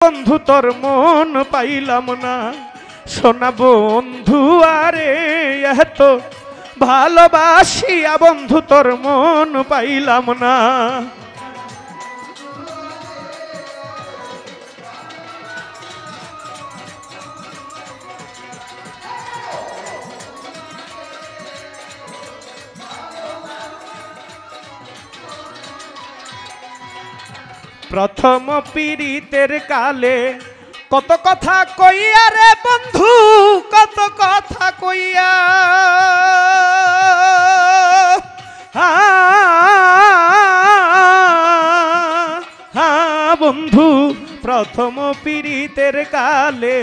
বন্ধু তোর মন পাইলাম না, সোনা বন্ধু আরে এত ভালোবাসিয়া বন্ধু তোর মন পাইলাম না। প্রথম পীড়িতের কালে কত কথা কইয়া রে বন্ধু, কত কথা কইয়া বন্ধু প্রথম পীড়িতের কালে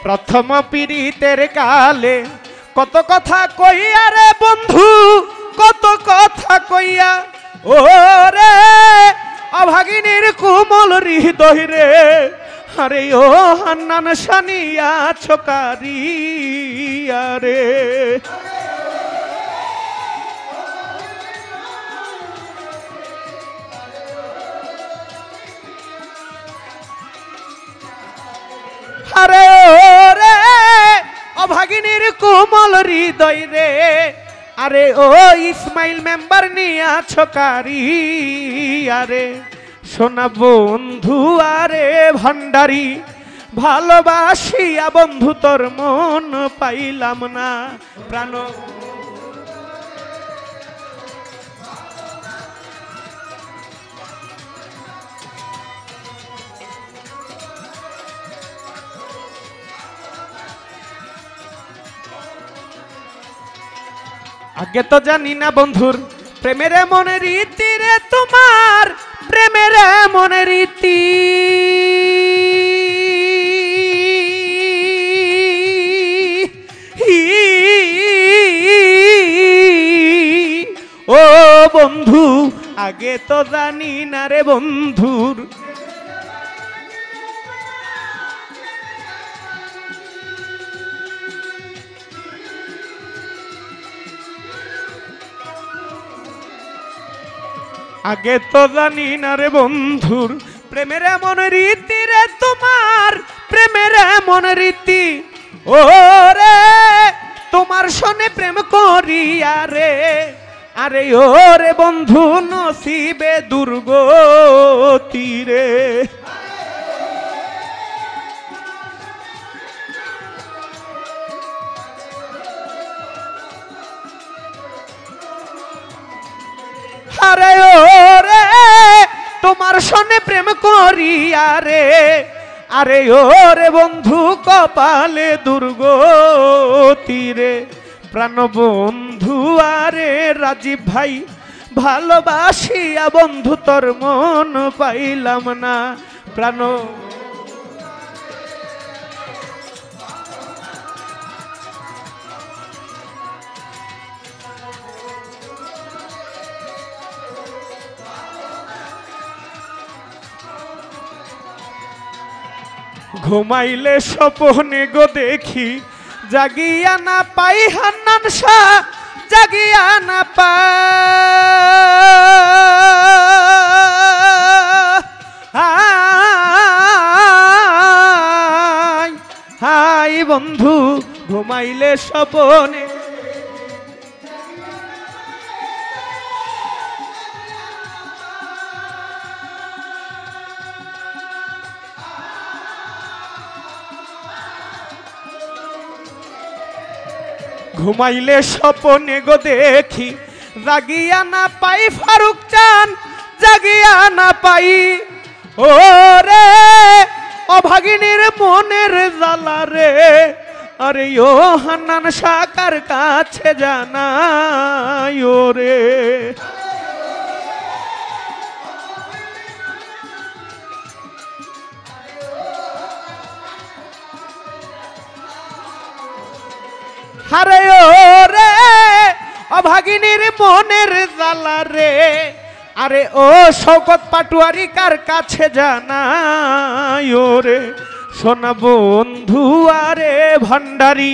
প্রথম পীড়িতের কালে কত কথা কইয়া রে বন্ধু, কত কথা কইয়া ও রে অভাগিনীর কোমল হৃদয় রে, আরে ও হান্নান সানিয়া ছোকারিয়া রে। আরে ওরে অভাগিনীর কোমল হৃদয় রে, আরে ও ইসমাইল মেম্বার নিয়া ছোকারিয়া রে। সোনা বন্ধু আরে ভান্ডারি ভালোবাসিয়া বন্ধু তোর মন পাইলাম না, প্রাণ আগে তো জানি না বন্ধুর প্রেমের মনে রীতি রে, তোমার প্রেমের মনে রীতি ও বন্ধু আগে তো জানি না রে বন্ধুর আগে তো জানি না রে বন্ধুর প্রেমের এমন রীতি রে, তোমার প্রেমের এমন রীতি ও রে তোমার সনে প্রেম করিয়া রে, আরে ও রে বন্ধু নসিবে দুর্গতি রে। আরে ও রে তোমার সনে প্রেম করিয়া রে, আরে ও রে বন্ধু কপালে দুর্গতি রে। প্রাণ বন্ধু আরে রাজীব ভাই ভালোবাসিয়া বন্ধু তোর মন পাইলাম না, প্রাণ ঘুমাইলে স্বপ্নে গো দেখি, জাগিয়া না পাই হান্নান শাহ, জাগিয়া না পাই হাই বন্ধু ঘুমাইলে স্বপ্নে ঘুমাইলে স্বপ্নে গো দেখি, জাগিয়া না পাই ফারুক চান, জাগিয়া না পাই ও রে অভাগিনীর মনের জ্বালা রে, আরে ও হান্নান শাকার কাছে জানাই ও রে। আরে ও রে অভাগিনীর মনের জ্বালা রে, আরে ও শওকত পাটুয়ারি কার কাছে জানাই রে। সোনা বন্ধু বন্ধু আরে ভান্ডারি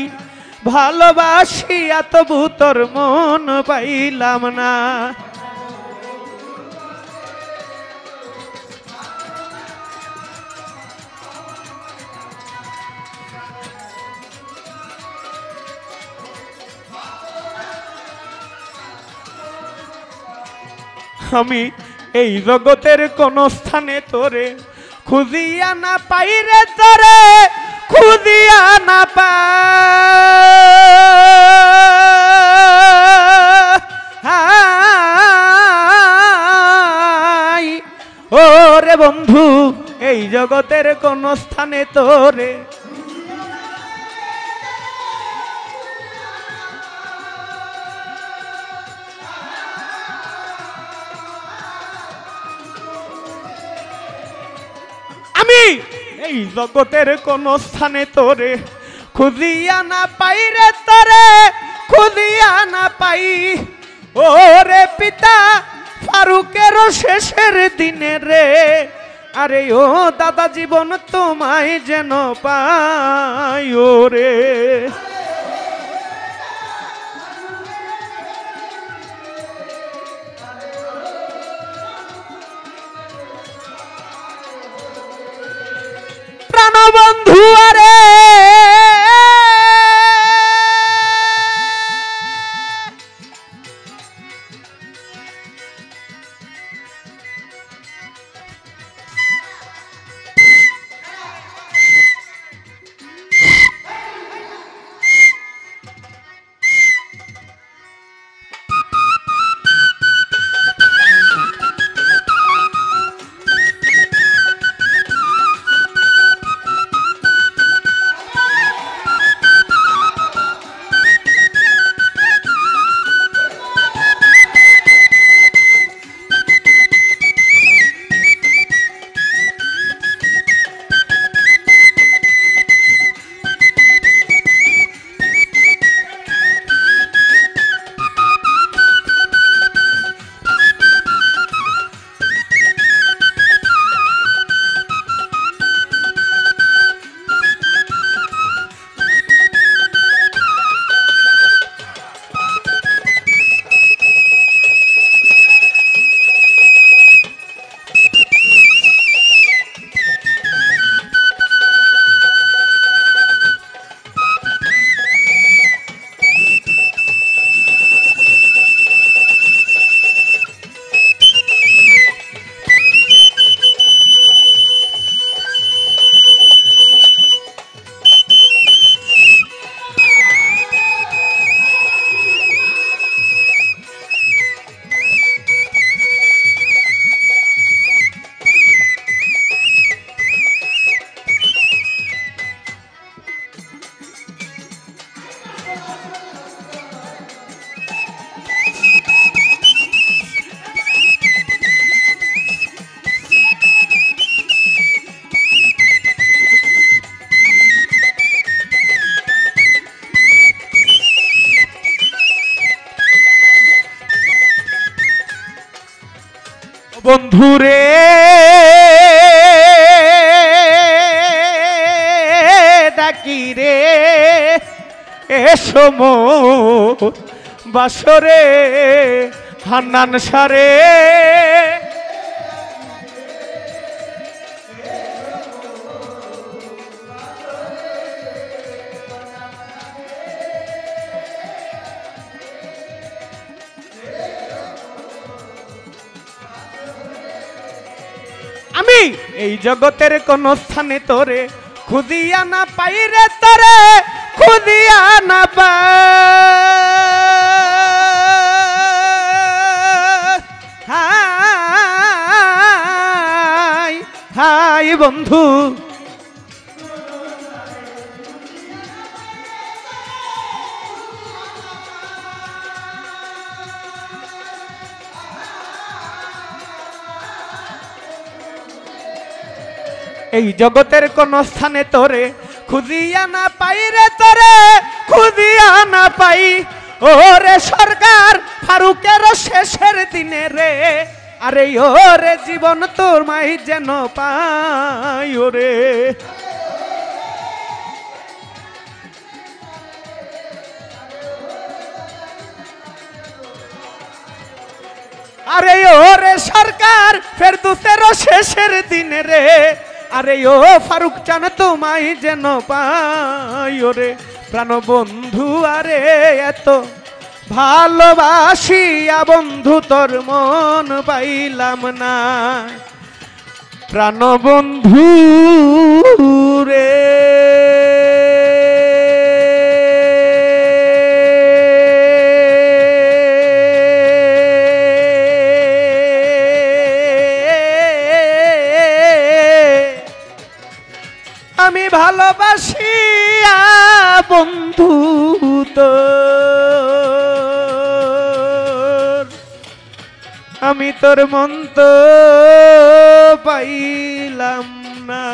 ভালোবাসিয়া তবু তোর মন পাইলাম না। আমি এই জগতের কোন স্থানে তোরে খুঁজিয়া না পাই রে, তোরে খুঁজিয়া না পাই। ও রে বন্ধু এই জগতের কোন স্থানে তোরে এই জগতের কোন স্থানে তোরে খুঁজিয়া না পাই রে, তোরে খুঁজিয়া না পাই। ও রে পিতা ফারুকের শেষের দিনে রে, আরে ও দাদা জীবন তোমায় যেন পাই। ও রে প্রাণবন্ধু আরে বন্ধুরে ডাকি রে এসো মোর বাসরে হান্নান সারে। আমি এই জগতের কোন স্থানে তোরে খুঁজিয়া না পাই রে, তোরে খুঁজিয়া না পাই। হাই বন্ধু এই জগতের কোন স্থানে তোরে খুঁজিয়া না পাই রে, তোরে খুঁজিয়া না পাই। ও রে সরকার ফারুকের শেষের দিনে রে, আরে ও রে জীবন তোর মাই যেন পাই। ও রে আরে ও রে সরকার ফেরদৌসের শেষের দিনে রে, আরে ও ফারুক চান তোমায় যেন পাই রে প্রাণ বন্ধু। আরে এত ভালোবাসিয়া বন্ধু তোর মন পাইলাম না প্রাণ বন্ধু রে। আমি ভালোবাসিয়া বন্ধু তোর, আমি তোর মন তো পাইলাম না।